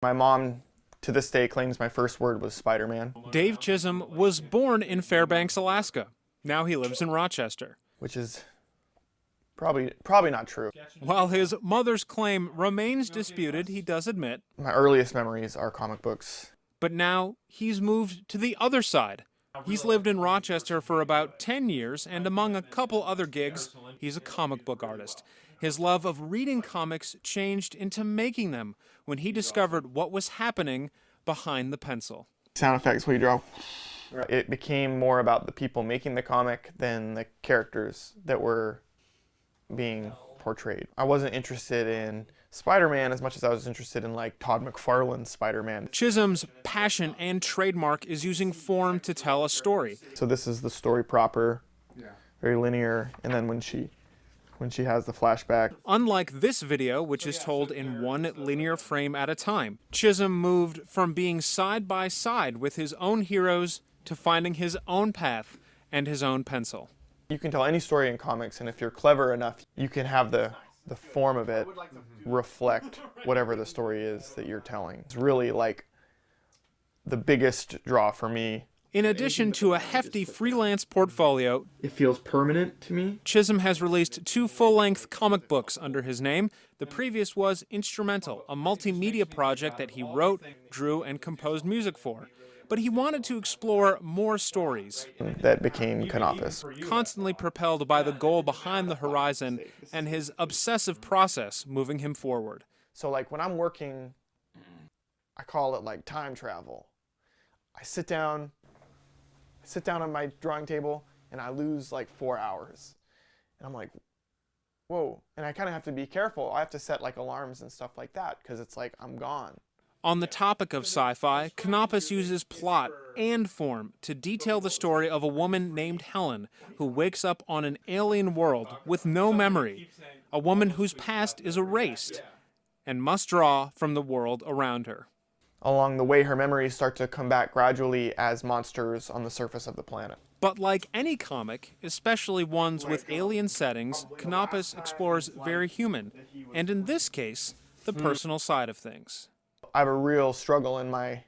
My mom, to this day, claims my first word was Spider-Man. Dave Chisholm was born in Fairbanks, Alaska. Now he lives in Rochester. Which is probably not true. While his mother's claim remains disputed, he does admit. My earliest memories are comic books. But now he's moved to the other side. He's lived in Rochester for about 10 years, and among a couple other gigs, he's a comic book artist. His love of reading comics changed into making them when he discovered what was happening behind the pencil. Sound effects where you draw. It became more about the people making the comic than the characters that were being portrayed. I wasn't interested in Spider-Man as much as I was interested in like Todd McFarlane's Spider-Man. Chisholm's passion and trademark is using form to tell a story. So this is the story proper, very linear, and then when she has the flashback. Unlike this video, which is told in one linear frame at a time, Chisholm moved from being side by side with his own heroes to finding his own path and his own pencil. You can tell any story in comics, and if you're clever enough, you can have the form of it reflect whatever the story is that you're telling. It's really like the biggest draw for me. In addition to a hefty freelance portfolio, It feels permanent to me. Chisholm has released 2 full-length comic books under his name. The previous was Instrumental, a multimedia project that he wrote, drew, and composed music for. But he wanted to explore more stories. That became CANOPUS. Constantly propelled by the goal behind the horizon and his obsessive process moving him forward. So like when I'm working, I call it like time travel. I sit down on my drawing table and I lose like 4 hours. And I'm like, whoa. And I kind of have to be careful. I have to set like alarms and stuff like that because it's like I'm gone. On the topic of sci-fi, CANOPUS uses plot and form to detail the story of a woman named Helen who wakes up on an alien world with no memory, a woman whose past is erased and must draw from the world around her. Along the way, her memories start to come back gradually as monsters on the surface of the planet. But like any comic, especially ones with alien settings, CANOPUS explores very human, and in this case, the personal side of things. I have a real struggle in my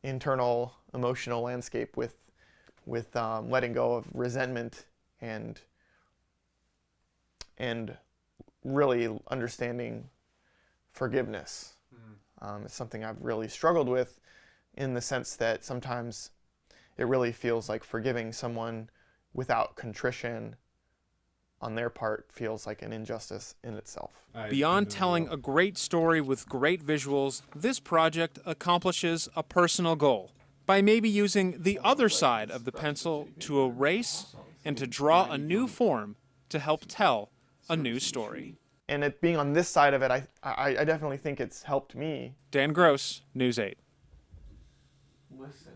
internal emotional landscape with letting go of resentment and really understanding forgiveness. It's something I've really struggled with in the sense that sometimes it really feels like forgiving someone without contrition on their part feels like an injustice in itself. Beyond telling a great story with great visuals, this project accomplishes a personal goal by maybe using the other side of the pencil to erase and to draw a new form to help tell a new story. And it being on this side of it, I definitely think it's helped me. Dan Gross, News 8. Listen.